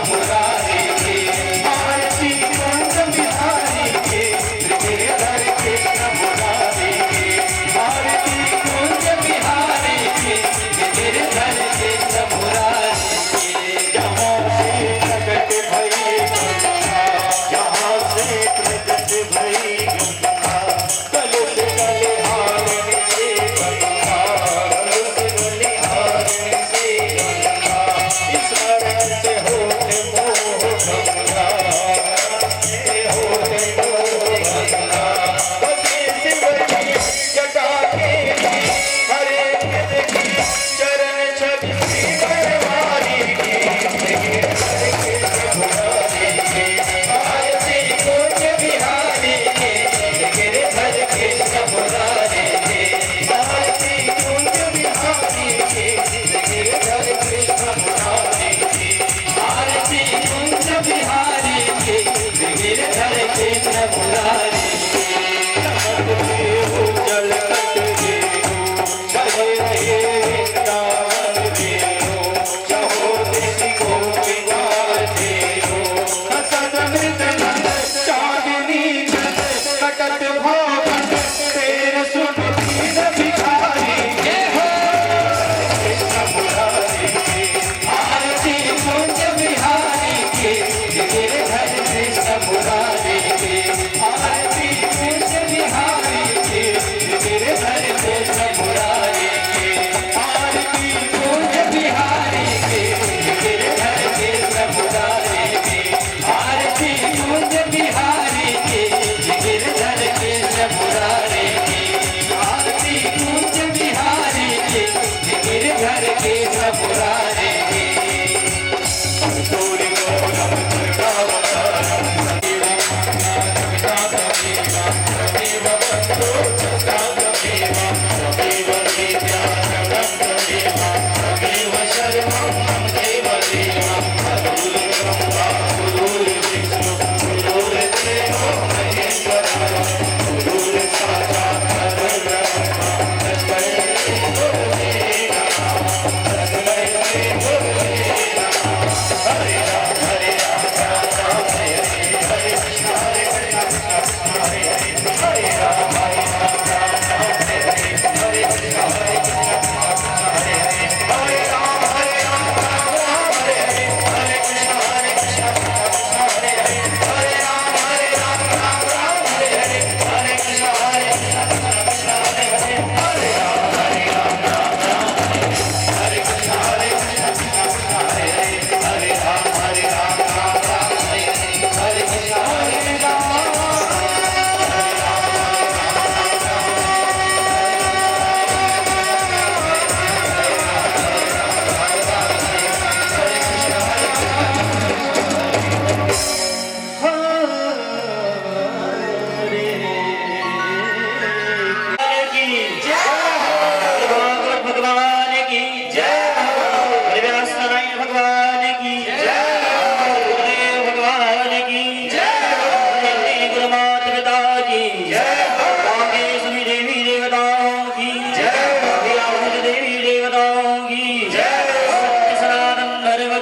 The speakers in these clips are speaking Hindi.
मुरारी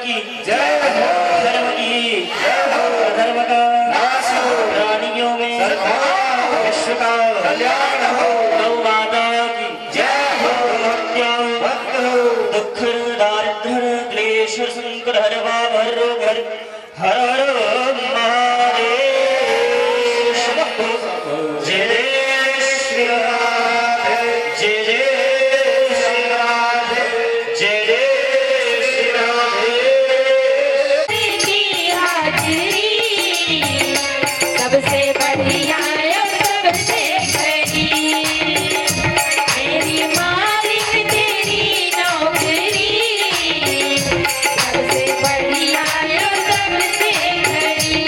की जय हो, धर्म की जय हो, धर्म का नाश हो, प्राणियों में विश्व का कल्याण हो, गौ माता की जय हो, भक्त हो, दुख दारिद्र क्लेश संकट हरवा भर घर हर हर महादेव। जय जय श्री राधे, जय जय श्री राधे, जय जय श्री राधे। सबसे बढ़िया सबसे खरी मेरी मालिक तेरी नौकरी सबसे बढ़िया सबसे खरी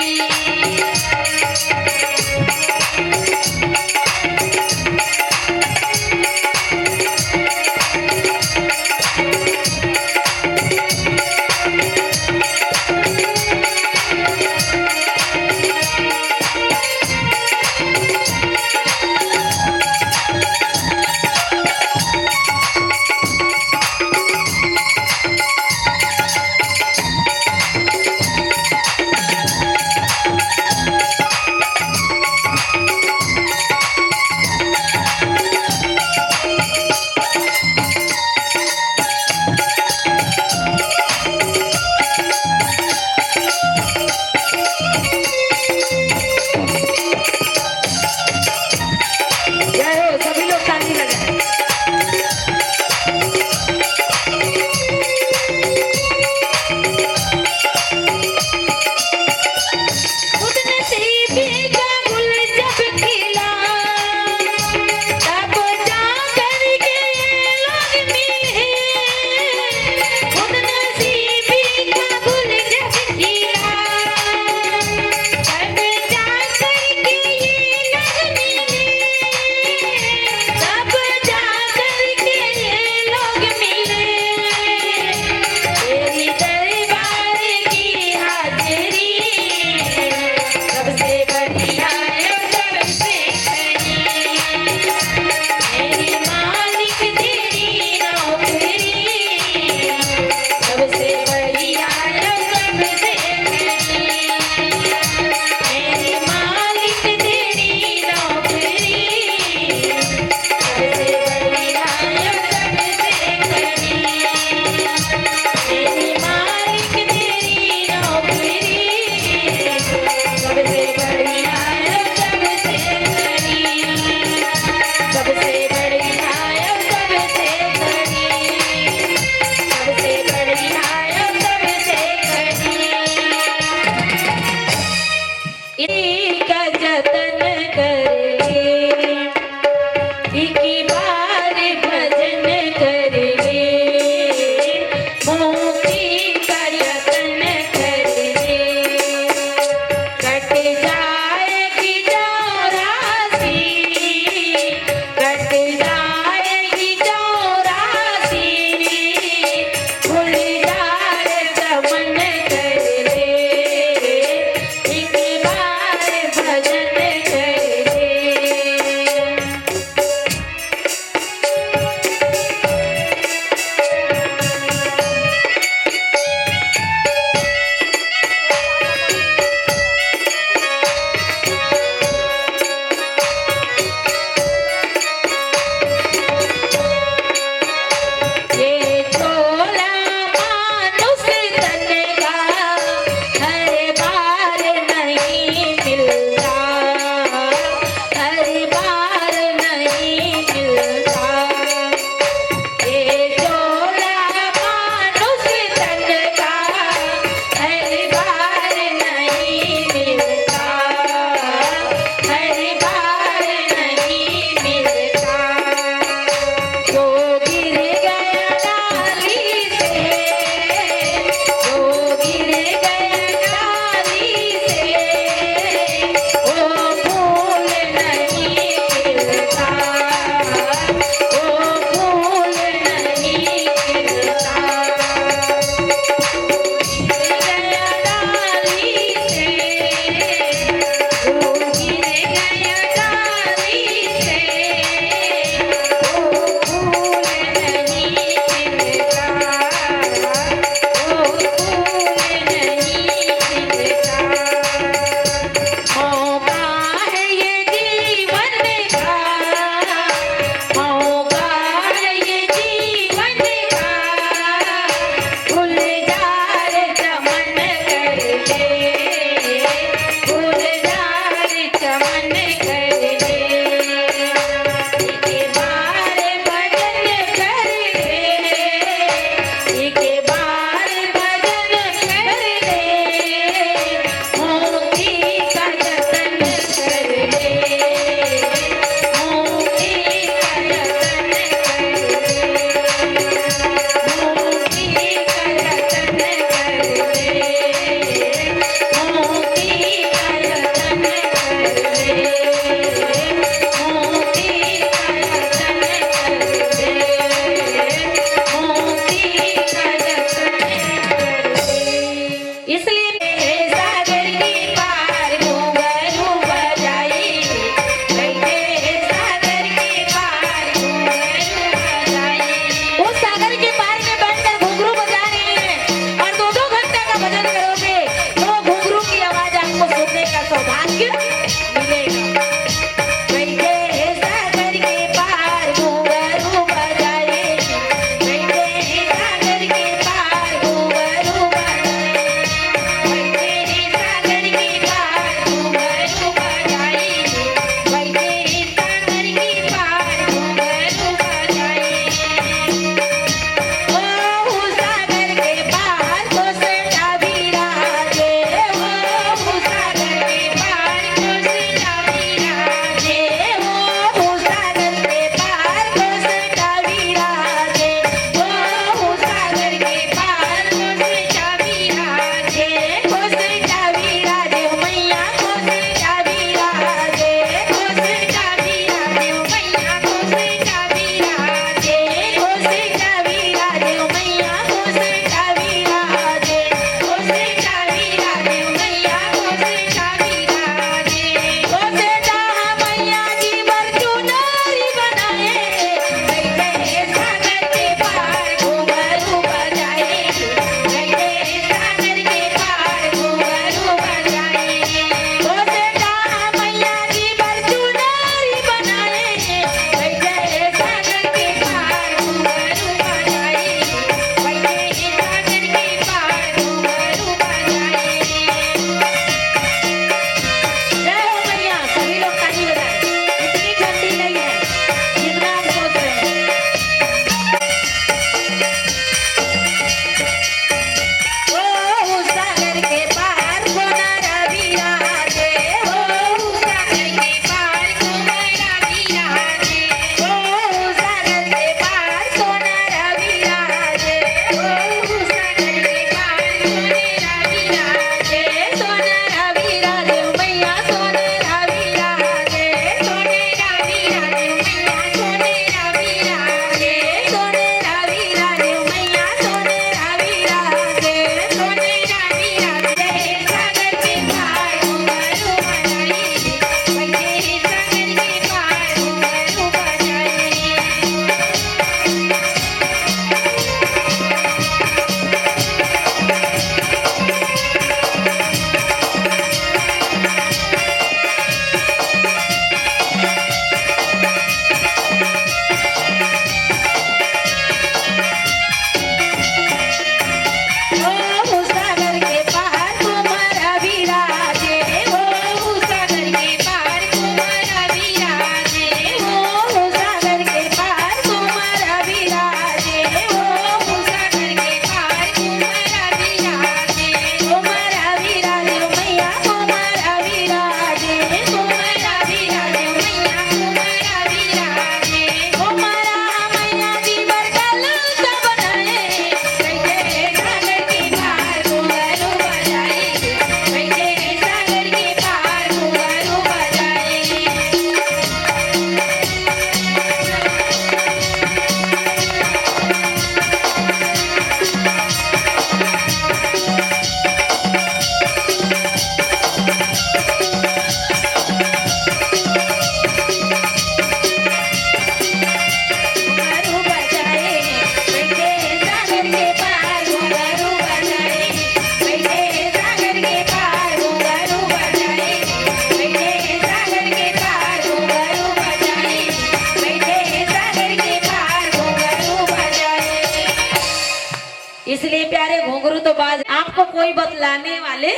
घुंघरू तो बाज आपको कोई बतलाने वाले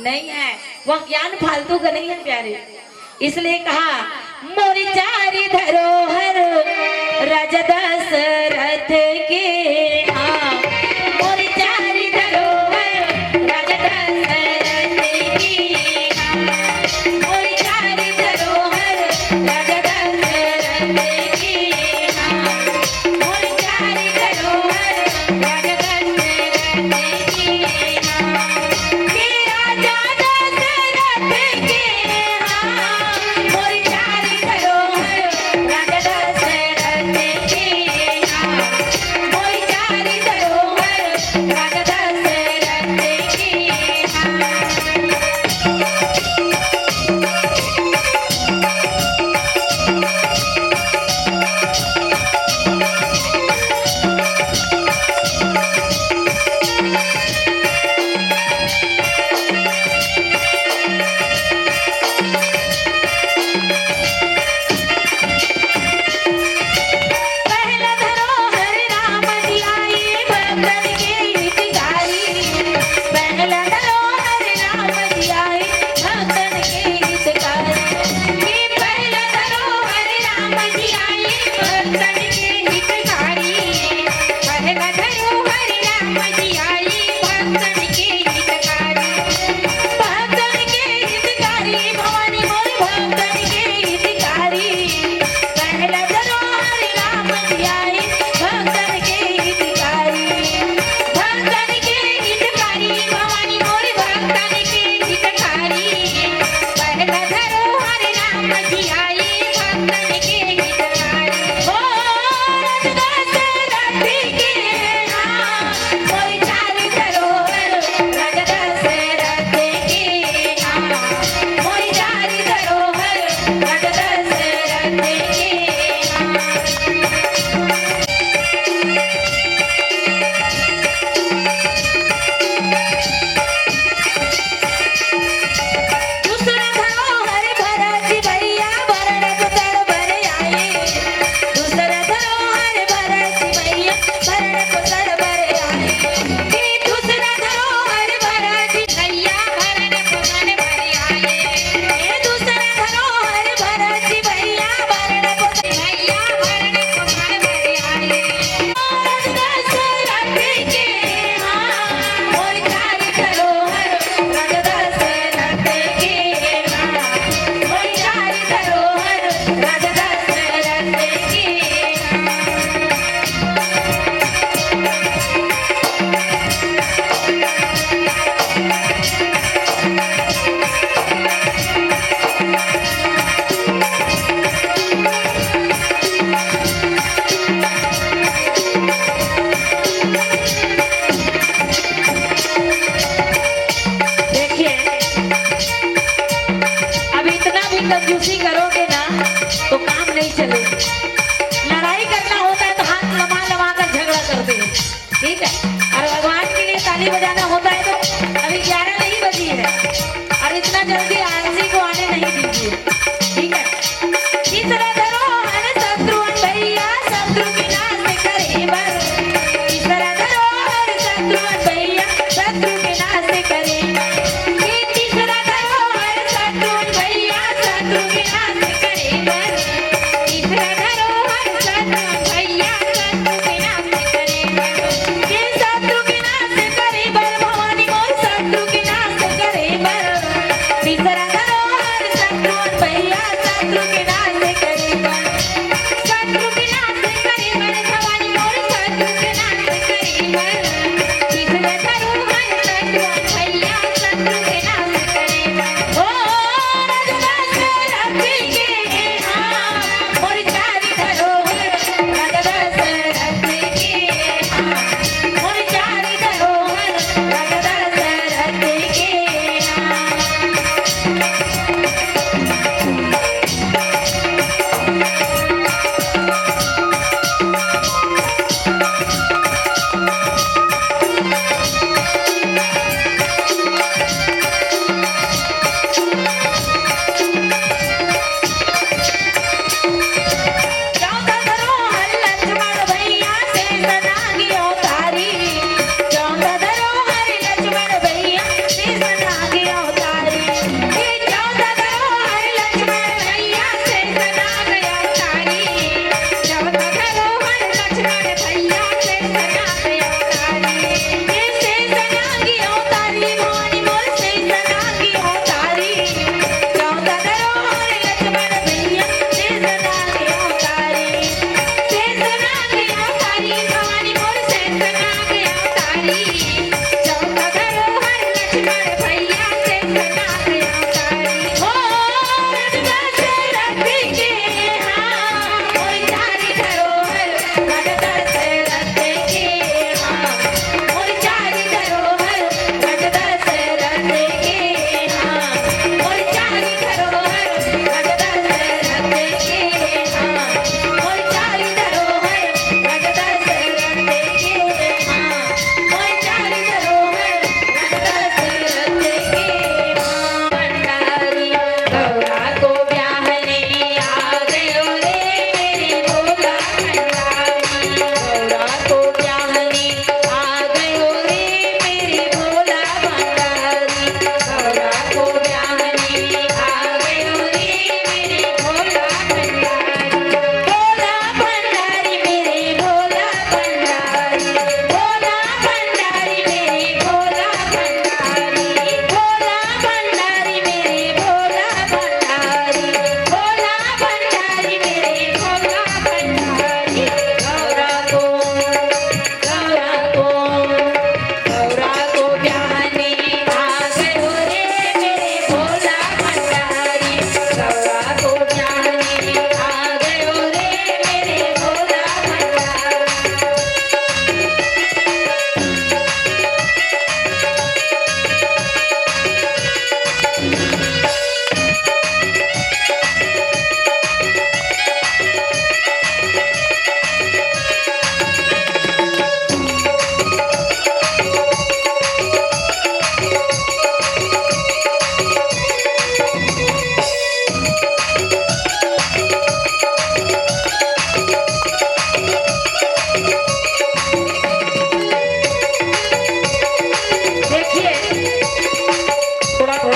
नहीं है, वह ज्ञान फालतू का नहीं है प्यारे। इसलिए कहा मोरी चारी धरोहर राजा दशरथ के, हाँ मोरी चारी धरोहर राजा दशरथ की, हाँ मोरी चारी धरोहर राजा दशरथ की, हाँ मोरी चारी धरोहर राजा दशरथ की, हाँ के राजा दशरथ के, हाँ मोरी चारी धरोहर राजा दशरथ की, हाँ मोरी चारी धरोहर राजा दशरथ की, हाँ पहला धरोहर राम जी आई भक्तन के हितकारी, पहला धरोहर राम जी आई भक्तन के हितकारी, ये पहला धरोहर राम जी आई भक्तन के हितकारी, पहला धरोहर राम जी आई भक्तन के हितकारी, भक्तन के हितकारी भवानी मोर भक्तन के हितकारी, पहला धरोहर राम जी आई भक्तन के हितकारी, भक्तन के हितकारी भवानी मोर भक्तन के हितकारी, पहला धरोहर राम जी आई भक्तन के हितकारी, हो राजा दशरथ के, हाँ मोर चारी धरोहर राजा दशरथ के, हाँ मोर चारी धरोहर राजा दशरथ के, हाँ दूसरा धरोहर भरत भैया भरण पुत्र भर आए, दूसरा धरोहर भरत भैया भरण पुत्र भर आए, ये दूसरा धरोहर भरत भैया भरण पुत्र भर आए, ये दूसरा धरोहर भरत भैया भरण पुत्र भैया भरण पुत्र भर आए, दशरथ के, हाँ मोर चारी धरोहर राजा दशरथ के, हाँ मोर चारी धरोहर राजा दशरथ के, देखिए अब इतना भी कंजूसी करोगे ना तो काम नहीं चलेगा। लड़ाई करना होता है तो हाथ लमा लमा कर झगड़ा करते हैं, ठीक है, और भगवान के लिए ताली बजाना होता है तो अभी 11 नहीं बजी है और इतना जल्दी आरसी को आने नहीं दीजिए, ठीक है। तीसरा धरोहर शत्रुघ्न भैया शत्रु की नाश करे बर, तीसरा धरोहर शत्रुघ्न भैया शत्रु के नाश करे, ये तीसरा धरोहर शत्रुघ्न भैया शत्रु के नाश करे बर, तीसरा धरोहर शत्रुघ्न भैया शत्रु के नाश करे बर, ये शत्रु के नाश करे बर भवानी मोर शत्रु के नाश करे बर, तीसरा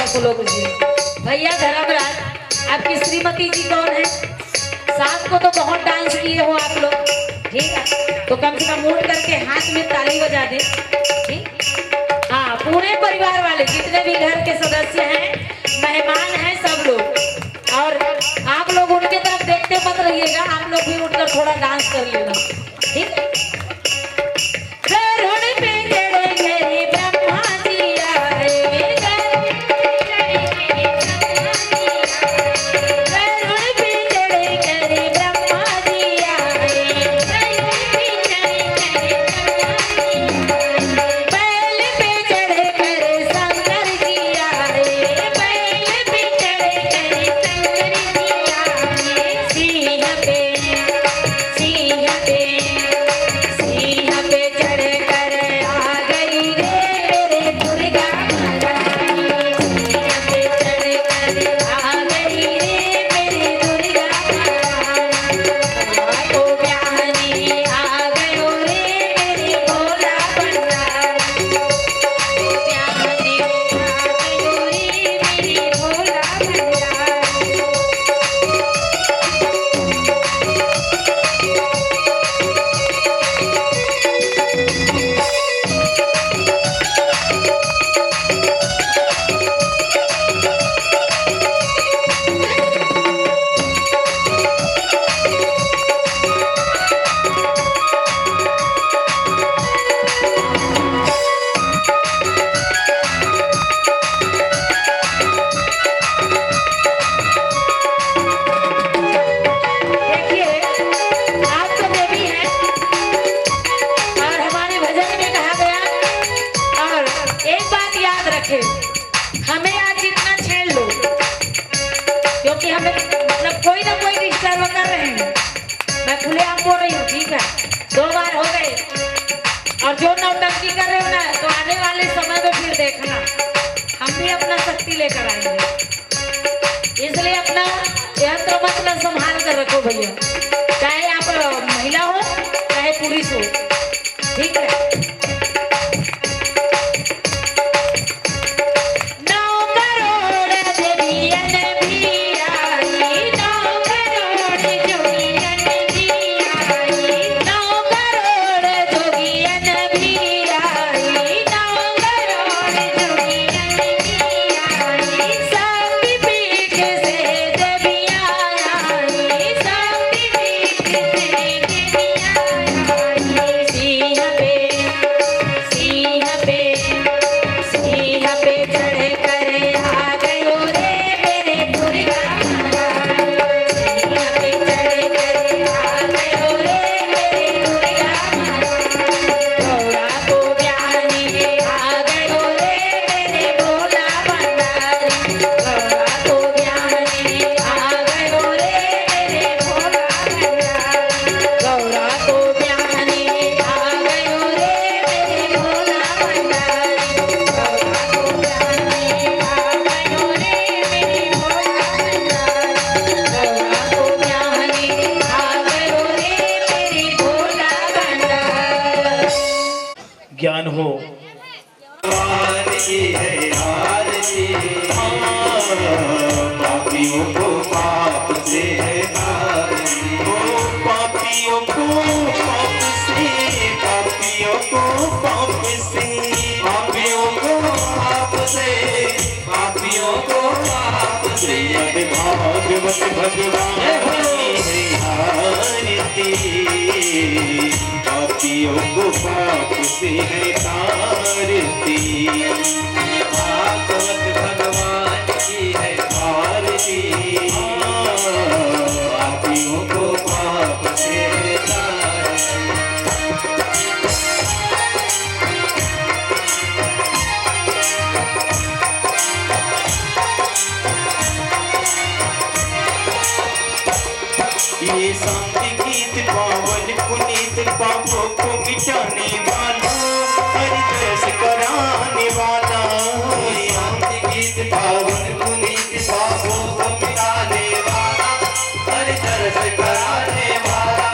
रखो लोग जी। भैया धर्मराज, आपकी श्रीमती जी कौन है? शाम को तो बहुत डांस किए हो आप लोग, ठीक है, तो कम से कम उठ करके हाथ में ताली बजा दे, ठीक। हाँ, पूरे परिवार वाले जितने भी घर के सदस्य हैं, मेहमान हैं, सब लोग। और आप लोग उनके तरफ देखते मत रहिएगा, आप लोग भी उठकर थोड़ा डांस कर लेना, ठीक है। गरुड़ पे चढ़े गिरे ब्रह्मा जी आए, गरुड़ पे चढ़े गिरे ब्रह्मा जी आए, बैल पे चढ़े गिरे शंकर जी आए, बैल पे चढ़े गिरे शंकर जी आए, सिंह पे चढ़ कर आ गई रे मेरे दुर्गा महारानी, सिंह पे चढ़ कर आ गई रे मेरी दुर्गा महारानी, को ब्याहनी आ गयो रे मेरी भोला भंडारी, ब्याहनी आ गयो रे मेरी भोला भंडारी। देखिए, आप तो देवी हैं और हमारे भजन में कहा गया, और एक बात याद रखें, हमें आज जितना छेड़ लो, क्योंकि हमें मतलब कोई ना कोई डिस्टर्ब कर रहे हैं। मैं खुलेआम बोल रही हूँ, ठीक है, 2 बार हो गए, और जो नौटंकी कर रहे हो ना, तो आने वाले समय में फिर देखना, हम भी अपना शक्ति लेकर आएंगे। इसलिए अपना यंत्र मतलब संभाल कर रखो भैया, चाहे आप महिला हो चाहे पुरुष हो, ठीक है। 9 करोड़ देवियन भी आई, 9 करोड़ जोगियन भी आई, 9 करोड़ जोगियन भी आई, 9 करोड़ जोगियन भी आई, शक्ति पीठ से देवियाँ आई, शक्ति पीठ से देवियाँ आई, सिंह पे चढ़ कर आ गयो रे मेरे दुर्गा महारानी, सिंह पे चढ़ कर आ गयो रे मेरे दुर्गा महारानी, गौरा को ब्याहनी आ गयो रे मेरे भोला भंडारी, गौरा को ब्याहनी आ गयो रे मेरे भोला भंडारी, गौरा को ब्याहनी आ गयो रे मेरे भोला भंडारी, गौरा को ब्याहनी आ गयो रे मेरे भोला भंडारी, गौरा को ब्याहनी आ गयो रे मेरी भोला भंडारी। ज्ञान हो आरती है आरती, पापियों को पाप से है आरती, पापियों को पाप से, पापियों को पाप से, पापियों को पाप से, पापियों को पाप से, भागवत भगवान की है आरती, पापियों को पाप से है तारती, भागवत भगवान की है आरती, पापियों को पाप से है तारती। ये शांति गीत पावन पुनीत पापों को मिटाने वाला, हरि दर्श कराने वाला, ये शांति गीत पावन पुनीत पापों को मिटाने वाला, हरि दर्श कराने वाला,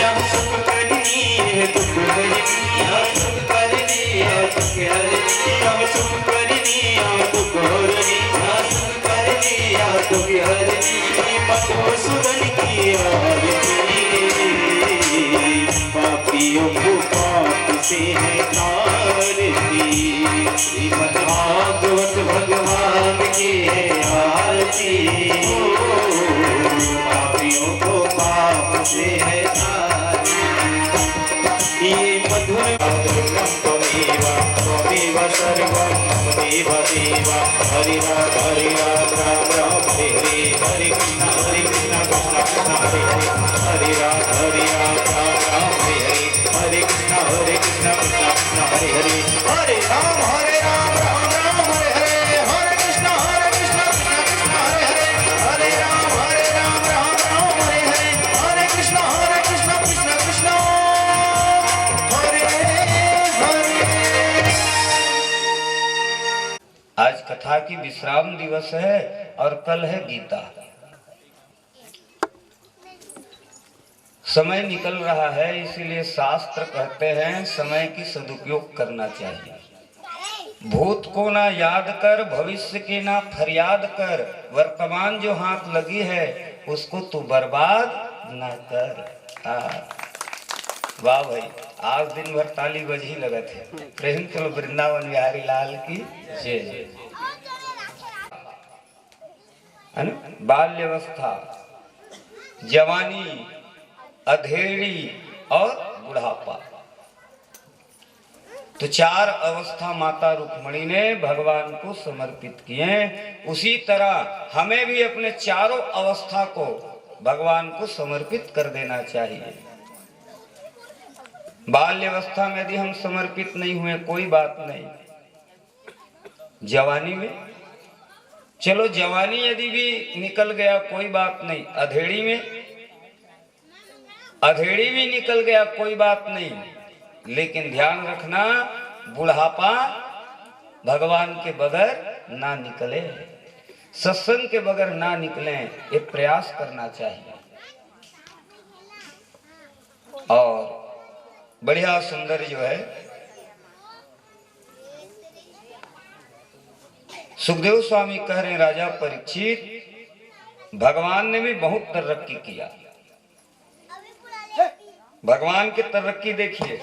यम सुख करनी है दुख हरनी, यम सुख करनी है दुख हरनी, यम सुख करनी है दुख हरनी, की हरती मधुसूदन की आरती पापियों को पाप से है तारती श्रीमद् भागवत भगवान की है आरती पापियों को पाप से है तारती ये मधुर त्वमेव सर्वं देव देव हरि राम राम राम हरे हरे कृष्ण कृष्ण कृष्ण हरे हरे हरे राम राम हरे हरे कृष्ण कृष्ण कृष्ण हरे हरे राम राम हरे हरे कृष्ण कृष्ण कृष्ण हरे हरे राम राम हरे हरे कृष्ण कृष्ण कृष्ण आज कथा की विश्राम दिवस है और कल है गीता। समय निकल रहा है, इसीलिए शास्त्र कहते हैं समय की सदुपयोग करना चाहिए। भूत को ना याद कर, भविष्य की ना फरियाद कर, वर्तमान जो हाथ लगी है उसको तू बर्बाद ना कर। वाह भाई, आज दिन भर ताली बजी लगा थे। प्रेम चलो वृंदावन बिहारी लाल की जय। है ना, बाल्यावस्था, जवानी, अधेड़ी और बुढ़ापा, तो चार अवस्था माता रुक्मणी ने भगवान को समर्पित किए। उसी तरह हमें भी अपने चारों अवस्था को भगवान को समर्पित कर देना चाहिए। बाल्यावस्था में यदि हम समर्पित नहीं हुए कोई बात नहीं, जवानी में चलो जवानी यदि भी निकल गया कोई बात नहीं, अधेड़ी भी निकल गया कोई बात नहीं, लेकिन ध्यान रखना बुढ़ापा भगवान के बगैर ना निकले, सत्संग के बगैर ना निकले, ये प्रयास करना चाहिए। और बढ़िया सुंदर जो है सुखदेव स्वामी कह रहे हैं, राजा परीक्षित भगवान ने भी बहुत तरक्की किया। भगवान की तरक्की देखिए,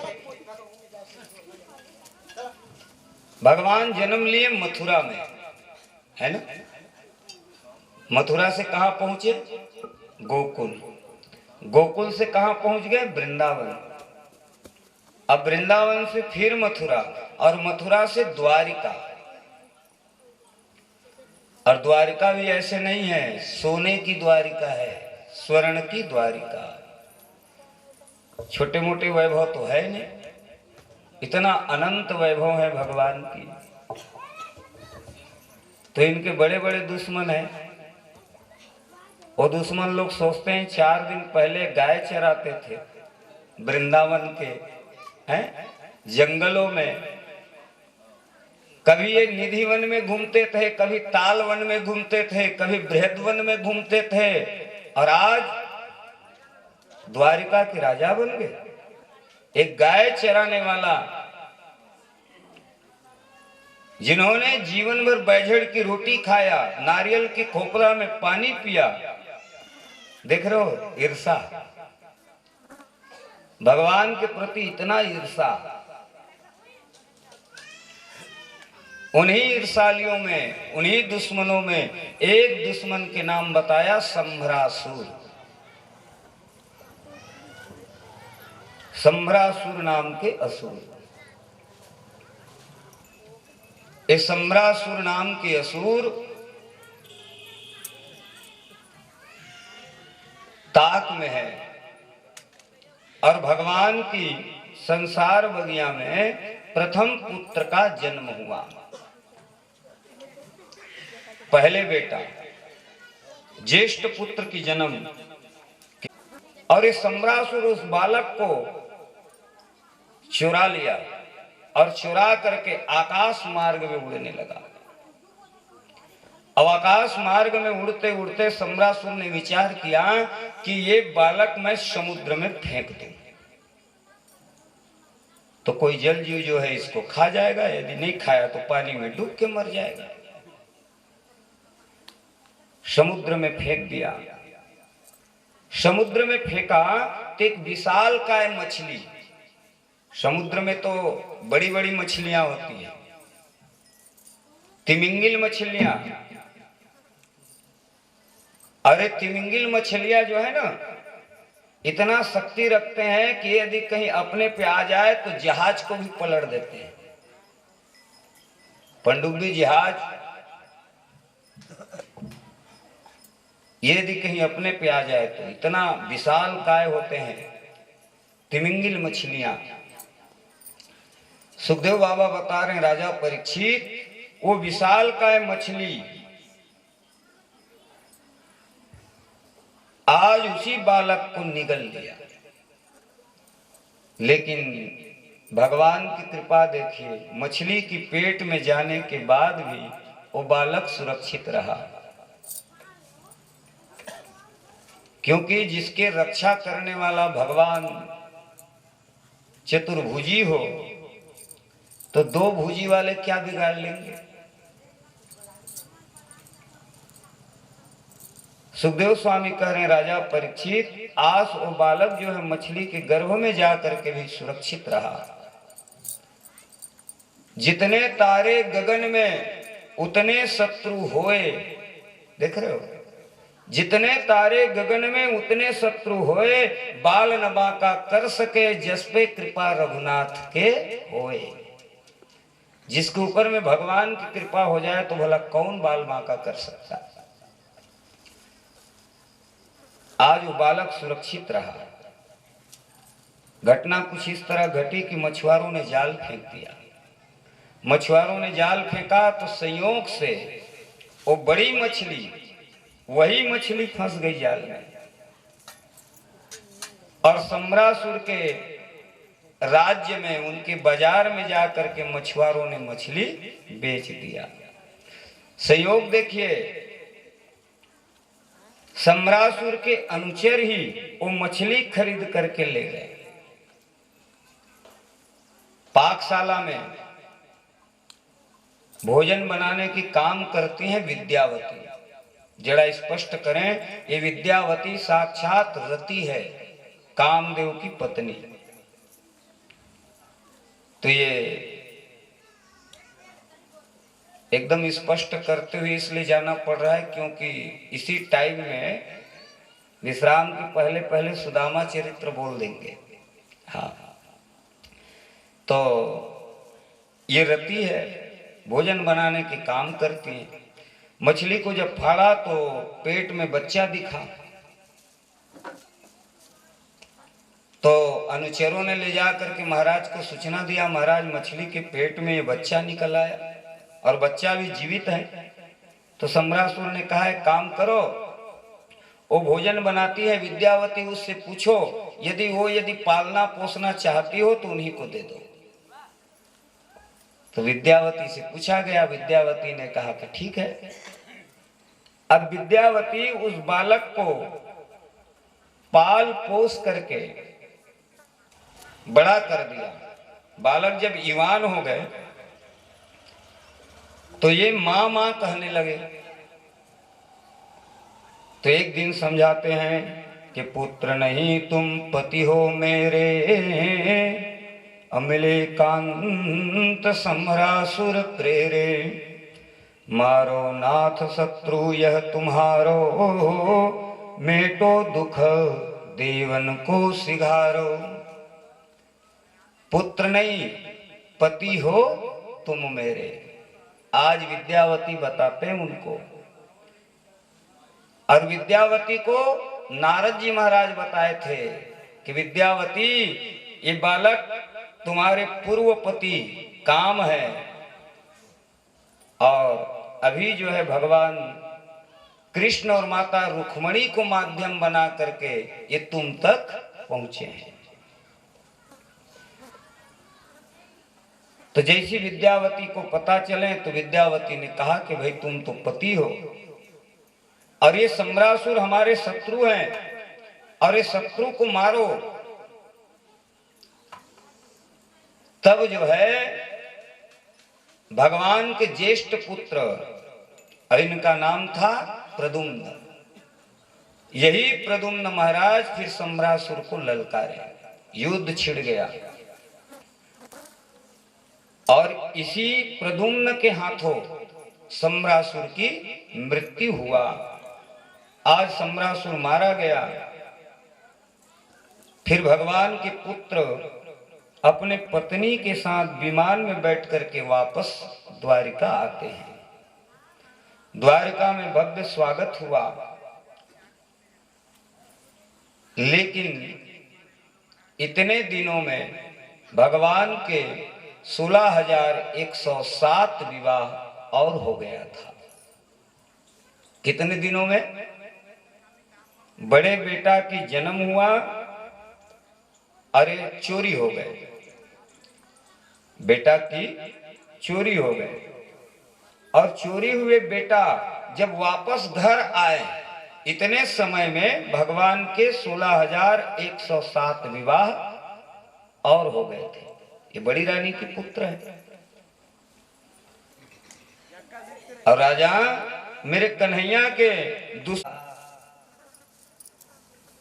भगवान जन्म लिए मथुरा में, है ना। मथुरा से कहां पहुंचे? गोकुल। गोकुल से कहां पहुंच गए? वृंदावन। अब वृंदावन से फिर मथुरा, और मथुरा से द्वारिका। और द्वारिका भी ऐसे नहीं है सोने की द्वारिका है, स्वर्ण की द्वारिका। छोटे मोटे वैभव तो है नहीं, इतना अनंत वैभव है भगवान की। तो इनके बड़े बड़े दुश्मन हैं। वो दुश्मन लोग सोचते हैं 4 दिन पहले गाय चराते थे वृंदावन के हैं जंगलों में, कभी ये निधि वन में घूमते थे, कभी ताल वन में घूमते थे, कभी बृहद वन में घूमते थे, और आज द्वारिका के राजा बन गए। एक गाय चराने वाला, जिन्होंने जीवन भर बैझड़ की रोटी खाया, नारियल की खोपरा में पानी पिया, देख रहे हो ईर्षा, भगवान के प्रति इतना ईर्षा। उन्हीं ईर्षालियों में, उन्हीं दुश्मनों में एक दुश्मन के नाम बताया, संभरासुर। संभरासुर नाम के असुर। इस संभरासुर नाम के असुर ताक में है, और भगवान की संसार बगिया में प्रथम पुत्र का जन्म हुआ, पहले बेटा, ज्येष्ठ पुत्र की जन्म। और इस सम्रासुर उस बालक को चुरा लिया, और चुरा करके आकाश मार्ग में उड़ने लगा। अब आकाश मार्ग में उड़ते उड़ते सम्रासुर ने विचार किया कि ये बालक मैं समुद्र में फेंक दूं, तो कोई जल जीव जो है इसको खा जाएगा, यदि नहीं खाया तो पानी में डूब के मर जाएगा। समुद्र में फेंक दिया। समुद्र में फेंका तो एक विशाल काय मछली, समुद्र में तो बड़ी बड़ी मछलियां होती हैं, तिमिंगिल मछलियां। अरे तिमिंगिल मछलियां जो है ना, इतना शक्ति रखते हैं कि यदि कहीं अपने पे आ जाए तो जहाज को भी पलट देते हैं। पनडुब्बी जहाज यदि कहीं अपने पे आ जाए तो इतना विशाल काय होते हैं तिमिंगिल मछलियां। सुखदेव बाबा बता रहे हैं राजा परीक्षित, वो विशाल काय मछली आज उसी बालक को निगल लिया। लेकिन भगवान की कृपा देखिए, मछली की पेट में जाने के बाद भी वो बालक सुरक्षित रहा, क्योंकि जिसके रक्षा करने वाला भगवान चतुर्भुजी हो तो दो भुजी वाले क्या बिगाड़ लेंगे। सुखदेव स्वामी कह रहे हैं राजा परीक्षित, आज वो बालक जो है मछली के गर्भ में जाकर के भी सुरक्षित रहा। जितने तारे गगन में उतने शत्रु होए, देख रहे हो, जितने तारे गगन में उतने शत्रु होए, बाल न बांका कर सके जस पे कृपा रघुनाथ के होए। जिसके ऊपर में भगवान की कृपा हो जाए तो भला कौन बाल बांका कर सकता है। आज वो बालक सुरक्षित रहा। घटना कुछ इस तरह घटी कि मछुआरों ने जाल फेंक दिया। मछुआरों ने जाल फेंका तो संयोग से वो बड़ी मछली, वही मछली फंस गई जाल में, और सम्रासुर के राज्य में उनके बाजार में जाकर के मछुआरों ने मछली बेच दिया। संयोग देखिए, सम्रासुर के अनुचर ही वो मछली खरीद करके ले गए। पाकशाला में भोजन बनाने की काम करती हैं विद्यावती। जरा स्पष्ट करें, ये विद्यावती साक्षात रति है, कामदेव की पत्नी। तो ये एकदम स्पष्ट करते हुए इसलिए जाना पड़ रहा है क्योंकि इसी टाइम में विश्राम के पहले पहले सुदामा चरित्र बोल देंगे। हाँ, तो ये रति है, भोजन बनाने के काम करती है। मछली को जब फाड़ा तो पेट में बच्चा दिखा, तो अनुचरों ने ले जाकर के महाराज को सूचना दिया, महाराज मछली के पेट में ये बच्चा निकल आया और बच्चा भी जीवित है। तो सम्रासुर ने कहा है काम करो, वो भोजन बनाती है विद्यावती, उससे पूछो यदि पालना पोसना चाहती हो तो उन्हीं को दे दो। तो विद्यावती से पूछा गया, विद्यावती ने कहा कि ठीक है। अब विद्यावती उस बालक को पाल पोस करके बड़ा कर दिया। बालक जब युवान हो गए तो ये माँ माँ कहने लगे। तो एक दिन समझाते हैं कि पुत्र नहीं तुम पति हो मेरे, अमिले कांत सम्रासुर प्रेरे, मारो नाथ शत्रु यह तुम्हारो, मेटो दुख देवन को सिघारो। पुत्र नहीं पति हो तुम मेरे। आज विद्यावती बताते हैं उनको, और विद्यावती को नारद जी महाराज बताए थे कि विद्यावती ये बालक तुम्हारे पूर्व पति काम है, और अभी जो है भगवान कृष्ण और माता रुक्मणी को माध्यम बना करके ये तुम तक पहुंचे हैं। तो जैसी विद्यावती को पता चले तो विद्यावती ने कहा कि भाई तुम तो पति हो और ये सम्रासुर हमारे शत्रु हैं, और ये शत्रु को मारो। तब जो है भगवान के ज्येष्ठ पुत्र, इनका नाम था प्रद्युम्न। यही प्रद्युम्न महाराज फिर सम्रासुर को ललकारे, युद्ध छिड़ गया और इसी प्रद्युम्न के हाथों सम्रासुर की मृत्यु हुआ। आज सम्रासुर मारा गया। फिर भगवान के पुत्र अपने पत्नी के साथ विमान में बैठ करके वापस द्वारिका आते हैं। द्वारिका में भव्य स्वागत हुआ, लेकिन इतने दिनों में भगवान के 16,107 विवाह और हो गया था। कितने दिनों में? बड़े बेटा की जन्म हुआ, अरे चोरी हो गए, बेटा की चोरी हो गए। और चोरी हुए बेटा जब वापस घर आए, इतने समय में भगवान के 16,107 विवाह और हो गए थे। ये बड़ी रानी के पुत्र है। और राजा मेरे कन्हैया के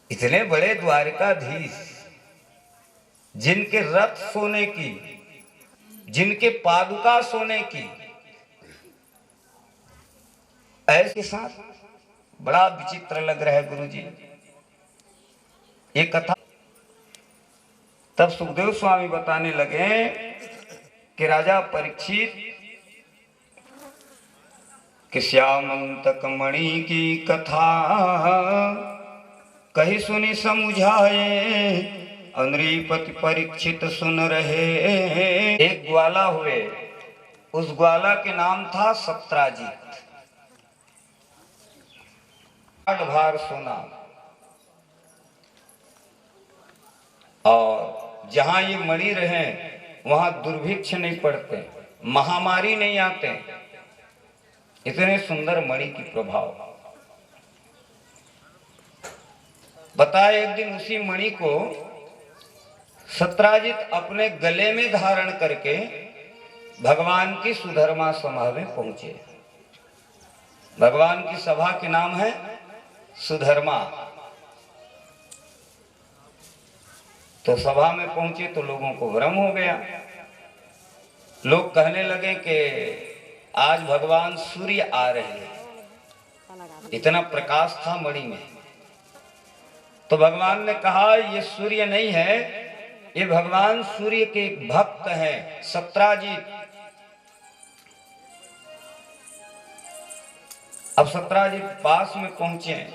इतने बड़े द्वारिकाधीश, जिनके रथ सोने की, जिनके पादुका सोने की, ऐसे साथ बड़ा विचित्र लग रहा है गुरुजी ये कथा। तब सुखदेव स्वामी बताने लगे कि राजा परीक्षित कि श्यामंतक मणि की कथा कही सुनी समुझाए, नृपति परीक्षित सुन रहे। एक ग्वाला हुए, उस ग्वाला के नाम था सत्राजित। भार सोना, और जहां ये मणि रहे वहां दुर्भिक्ष नहीं पड़ते, महामारी नहीं आते। इतने सुंदर मणि की प्रभाव। बताए एक दिन उसी मणि को सत्राजित अपने गले में धारण करके भगवान की सुधर्मा सभा में पहुंचे। भगवान की सभा के नाम है सुधर्मा। तो सभा में पहुंचे तो लोगों को भ्रम हो गया। लोग कहने लगे कि आज भगवान सूर्य आ रहे हैं, इतना प्रकाश था मणि में। तो भगवान ने कहा ये सूर्य नहीं है, ये भगवान सूर्य के भक्त हैं सत्राजित। अब सत्राजित पास में पहुंचे,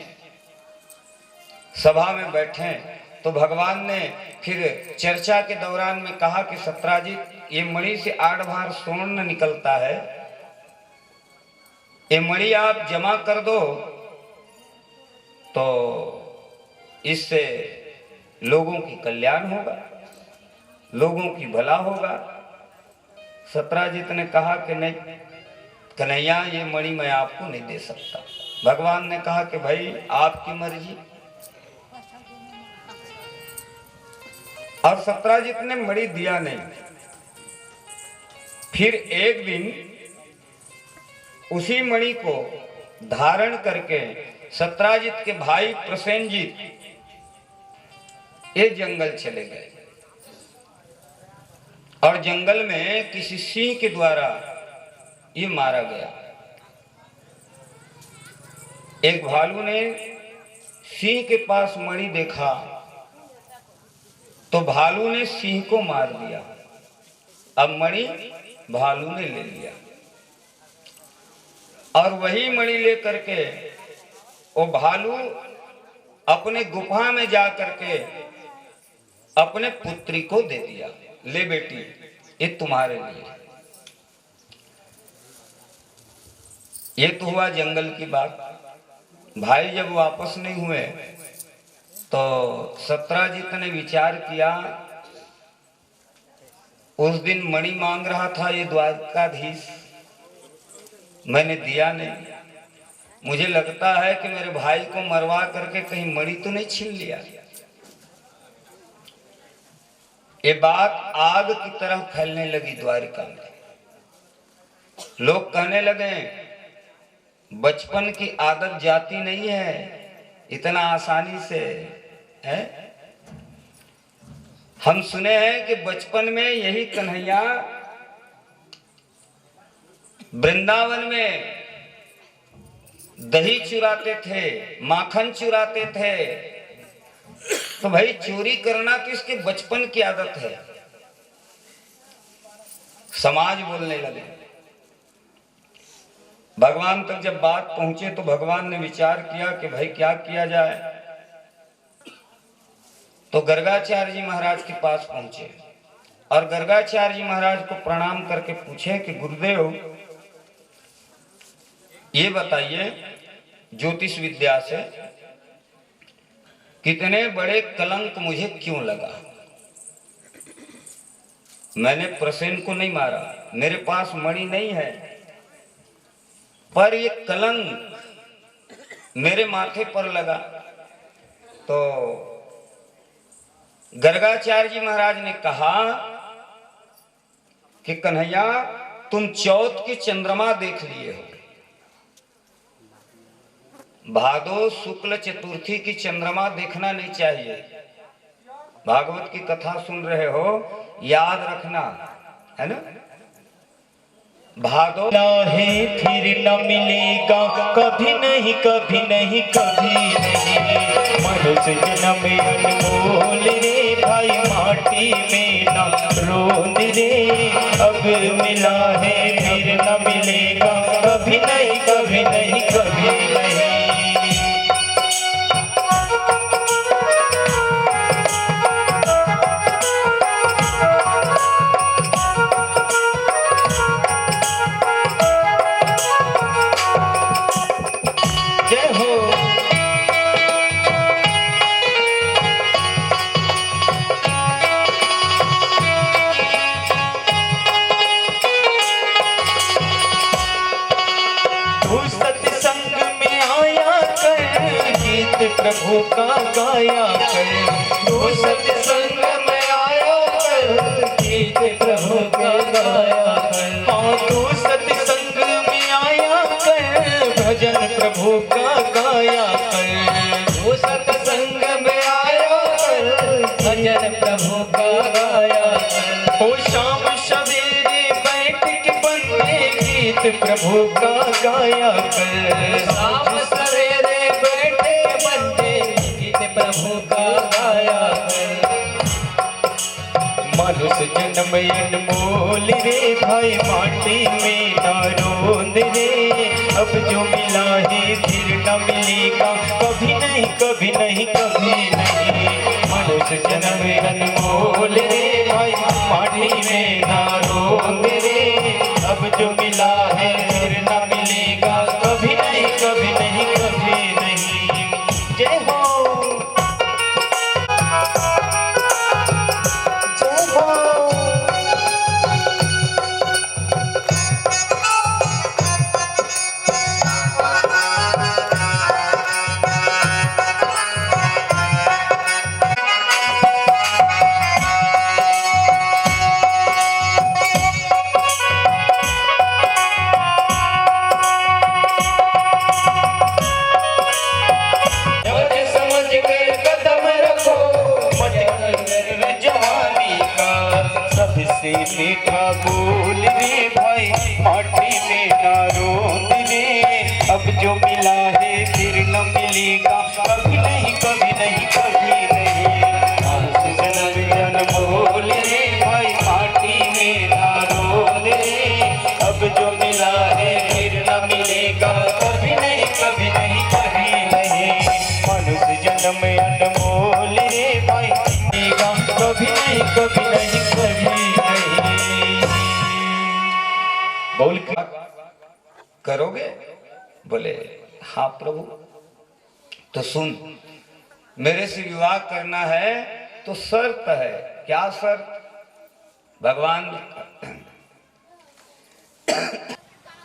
सभा में बैठे, तो भगवान ने फिर चर्चा के दौरान में कहा कि सत्राजित, ये मणि से 8 भार स्वर्ण निकलता है, ये मणि आप जमा कर दो तो इससे लोगों की कल्याण होगा, लोगों की भला होगा। सत्राजित ने कहा कि नहीं कन्हैया, ये मणि मैं आपको नहीं दे सकता। भगवान ने कहा कि भाई आपकी मर्जी। और सत्राजित ने मणि दिया नहीं। फिर एक दिन उसी मणि को धारण करके सत्राजित के भाई प्रसेनजित ये जंगल चले गए। और जंगल में किसी सिंह के द्वारा ये मारा गया। एक भालू ने सिंह के पास मणि देखा तो भालू ने सिंह को मार दिया। अब मणि भालू ने ले लिया और वही मणि लेकर के वो भालू अपने गुफा में जा करके अपने पुत्री को दे दिया, ले बेटी ये तुम्हारे लिए। ये तो हुआ जंगल की बात। भाई जब वापस नहीं हुए तो सत्राजित ने विचार किया, उस दिन मणि मांग रहा था ये द्वारकाधीश, मैंने दिया नहीं। मुझे लगता है कि मेरे भाई को मरवा करके कहीं मणि तो नहीं छीन लिया। ये बात आग की तरह फैलने लगी द्वारिका में। लोग कहने लगे बचपन की आदत जाती नहीं है इतना आसानी से, है। हम सुने हैं कि बचपन में यही कन्हैया वृंदावन में दही चुराते थे, माखन चुराते थे। तो भाई चोरी करना तो इसके बचपन की आदत है। समाज बोलने लगे। भगवान तक जब बात पहुंचे तो भगवान ने विचार किया कि भाई क्या किया जाए। तो गर्गाचार्य जी महाराज के पास पहुंचे और गर्गाचार्य जी महाराज को प्रणाम करके पूछे कि गुरुदेव ये बताइए ज्योतिष विद्या से कितने बड़े कलंक मुझे क्यों लगा। मैंने प्रसेन को नहीं मारा, मेरे पास मणि नहीं है, पर ये कलंक मेरे माथे पर लगा। तो गर्गाचार्य जी महाराज ने कहा कि कन्हैया तुम चौथ की चंद्रमा देख लिए हो, भादो शुक्ल चतुर्थी की चंद्रमा देखना नहीं चाहिए। भागवत की कथा सुन रहे हो, याद रखना, है ना। भादो है फिर न मिलेगा कभी नहीं, कभी नहीं, कभी नहीं। मनुष्य जन्म अनमोल रे भाई, माटी में न रोंद रे। अब मिला है फिर न मिलेगा कभी नहीं, कभी नहीं, कभी नहीं। जय हो। तू सत्संग में आया कर, गीत प्रभु का गाया कर। तू सत्संग में आया कर, गीत प्रभु का गाया कर। हाँ तू सत्संग में आया कर, भजन प्रभु का गाया कर। तू सत्संग में आया कर, भजन प्रभु का गाया कर। ओ शाम सवेरे बैठ के बंदे गीत प्रभु का गाया कर। शाम सवेरे बैठे बंदे गीत प्रभु का गाया कर। मनुष्य जन्म अनमोल रे भाई, माटी में न रोंद रे। अब जो मिला है फिर न मिलेगा कभी नहीं, कभी नहीं, कभी नहीं। मनुष्य जन्म अनमोल रे भाई, माटी में न रोंद रे। अब जो मिला है फिर न मिलेगा कभी नहीं, कभी नहीं, कभी नहीं। जय हो। जय हो। समझ कर कदम रखो, मत कर जवानी का। सबसे मीठा बोल रे भाई, माटी में ना रोंद रे। अब जो मिला है फिर न मिलेगा कभी नहीं, कभी नहीं, कभी नहीं। अनमोल रे भाई, माटी में ना रोंद रे। अब जो मिला है फिर न मिलेगा कभी नहीं, कभी नहीं, कभी नहीं। मनुष्य जन्म अनमोल रे भाई, मिलेगा कभी नहीं, कभी नहीं, कभी नहीं। बोल के करोगे? बोले हाँ प्रभु। तो सुन, मेरे से विवाह करना है तो शर्त है। क्या शर्त? भगवान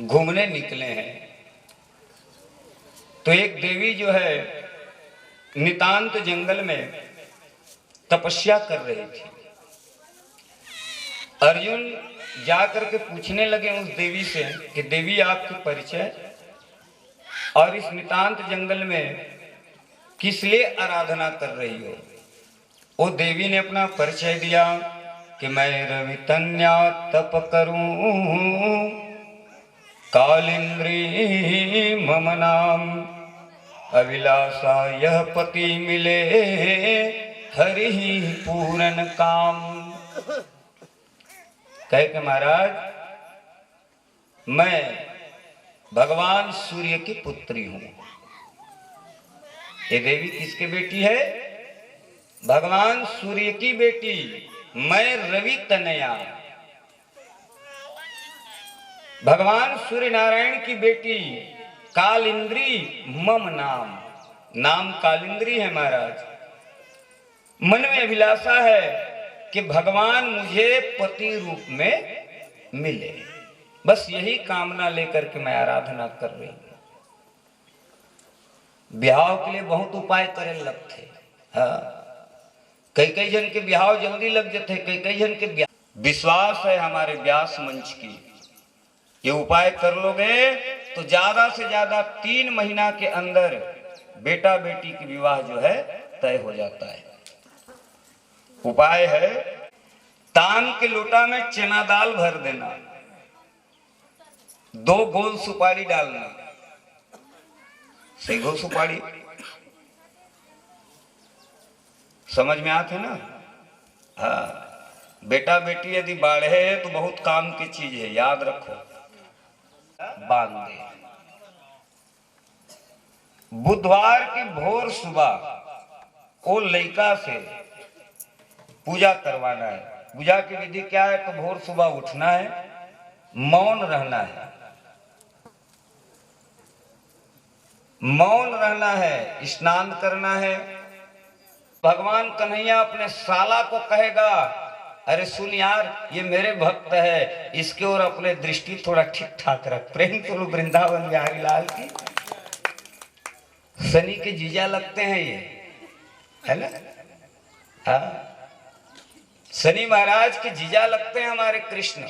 घूमने निकले हैं तो एक देवी जो है नितांत जंगल में तपस्या कर रही थी। अर्जुन जाकर के पूछने लगे उस देवी से कि देवी आपकी परिचय। और इस नितांत जंगल में किस लिए आराधना कर रही हो? वो देवी ने अपना परिचय दिया कि मैं रवि तन्या तप करूं, कालिंद्री मम नाम, अभिलाषा यह पति मिले, हरि ही पूरन काम। कह के महाराज मैं भगवान सूर्य की पुत्री हूं। ये देवी किसकी बेटी है? भगवान सूर्य की बेटी। मैं रवि तनया, भगवान सूर्य नारायण की बेटी। कालिंद्री मम नाम, नाम कालिंद्री है महाराज। मन में अभिलाषा है कि भगवान मुझे पति रूप में मिले, बस यही कामना लेकर के मैं आराधना कर रही हूं। ब्याह के लिए बहुत उपाय करे लगते। हाँ, कई जन के ब्याह जल्दी लग जाते, कई जन के ब्याह। विश्वास है हमारे व्यास मंच की, ये उपाय कर लोगे तो ज्यादा से ज्यादा 3 महीना के अंदर बेटा बेटी की विवाह जो है तय हो जाता है। उपाय है, तान के लोटा में चना दाल भर देना, 2 गोल सुपारी डालना। सही गोल सुपारी समझ में आते ना? हाँ, बेटा बेटी यदि बाढ़े तो बहुत काम की चीज है, याद रखो। बांध दे। बुधवार की भोर सुबह वो लड़का से पूजा करवाना है। पूजा की विधि क्या है? तो भोर सुबह उठना है, मौन रहना है, मौन रहना है, स्नान करना है। भगवान कन्हैया अपने साला को कहेगा, अरे सुन यार, ये मेरे भक्त है, इसके ओर अपने दृष्टि थोड़ा ठीक ठाक रख। प्रेम तो वृंदावन बिहारी लाल की। शनि के जीजा लगते हैं ये, है ना? हाँ, शनि महाराज के जीजा लगते हैं हमारे कृष्ण।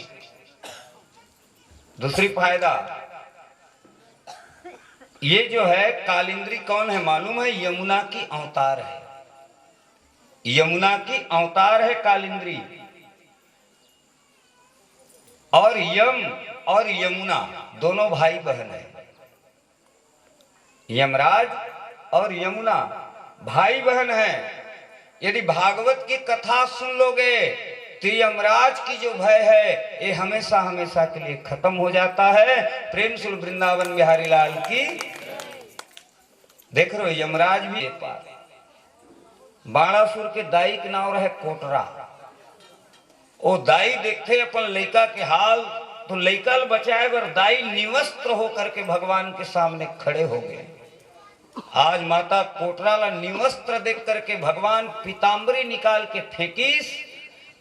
दूसरी फायदा, ये जो है कालिंद्री कौन है मालूम है? यमुना की अवतार है। यमुना की अवतार है कालिंद्री। और यम और यमुना दोनों भाई बहन है। यमराज और यमुना भाई बहन है। यदि भागवत की कथा सुन लोगे तो यमराज की जो भय है ये हमेशा हमेशा के लिए खत्म हो जाता है। प्रेम सुल वृंदावन बिहारी लाल की। देख रहे हो, यमराज भी पार। बाणासुर के दाई के नाम रहे कोटरा। ओ दाई देखते अपन लड़का के हाल तो लड़का बचाए बर दाई निवस्त्र होकर के भगवान के सामने खड़े हो गए। आज माता कोटरा ला निवस्त्र देख करके भगवान पीताम्बरी निकाल के फेंकीस,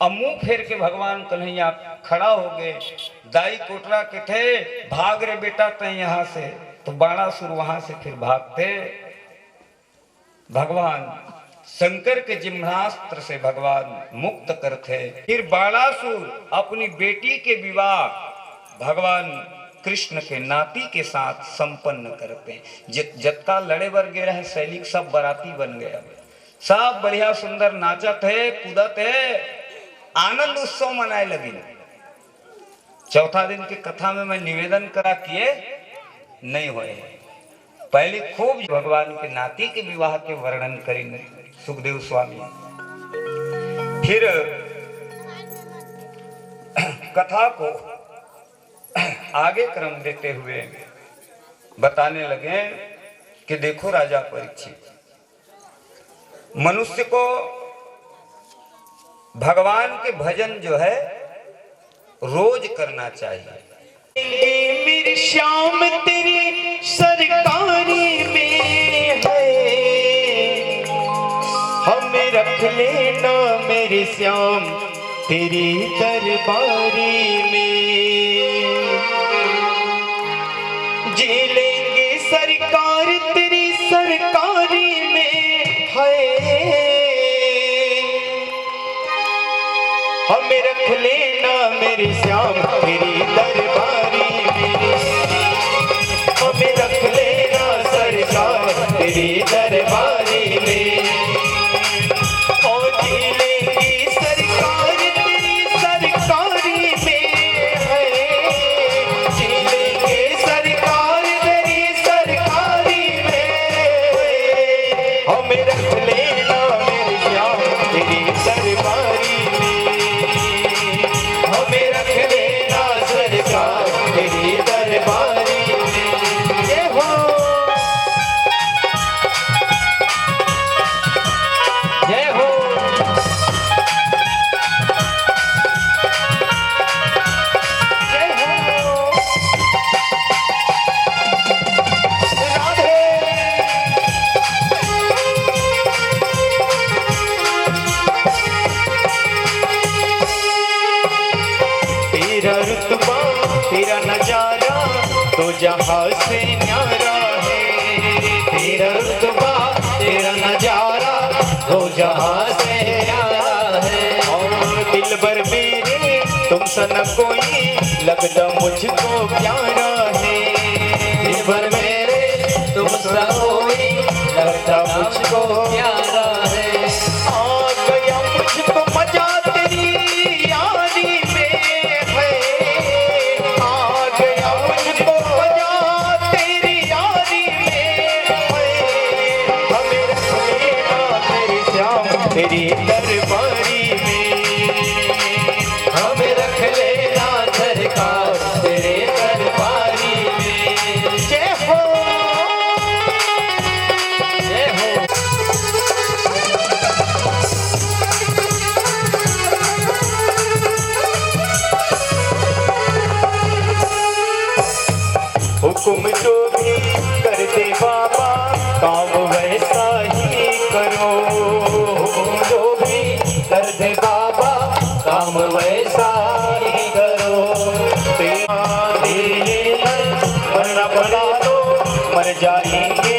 मुंह फेर के भगवान कन्हैया खड़ा हो गए। दाई कोटरा के थे, भाग रे बेटा तय यहाँ से, तो बाणासुर वहां से फिर भागते। भगवान शंकर के जिम्नास्त्र से भगवान मुक्त करते। फिर बाणासुर अपनी बेटी के विवाह भगवान कृष्ण के नाती के साथ संपन्न करते हैं। जतका लड़े बर गे रहे सैनिक सब बराती बन गया, सब बढ़िया सुंदर नाचत है, कूदत है, आनंद उत्सव मनाए लगी। चौथा दिन की कथा में मैं निवेदन करा किए नहीं हुए। पहले खूब भगवान के नाती के विवाह के वर्णन करेंगे सुखदेव स्वामी। फिर कथा को आगे क्रम देते हुए बताने लगे कि देखो राजा परीक्षित, मनुष्य को भगवान के भजन जो है रोज करना चाहिए। मेरी श्याम तेरी सरकारी में है, हमें रख लेना मेरे श्याम तेरी दरबारी में। जी लेंगे सरकार तेरी सरकारी में है, हमें रख लेना मेरे श्याम तेरी दरबारी में, हमें रख लेना तो जहाँ से न्यारा है तेरा रुतबा तेरा नजारा तो जहाँ से न्यारा है। और दिल भर मेरे तुम सन कोई लगता मुझको प्यारा है। दिल भर मेरे तुम सन कोई लगता मुझको प्यारा है। आ गया मुझको मजा तेरी यारी में है। आ गया मुझको मजा तेरी यारी में है। हमें रख लेना मेरे श्याम तेरी दरबारी में। हमें रख लेना सरकार तेरे दरबारी में। जय हो जय हो। हुक्म जो भी कर दे बाबा काम वैसा ही करो। हुक्म जो भी कर दे बाबा काम वैसा ही करो। तेरा मरना पड़ा तो मर जाएंगे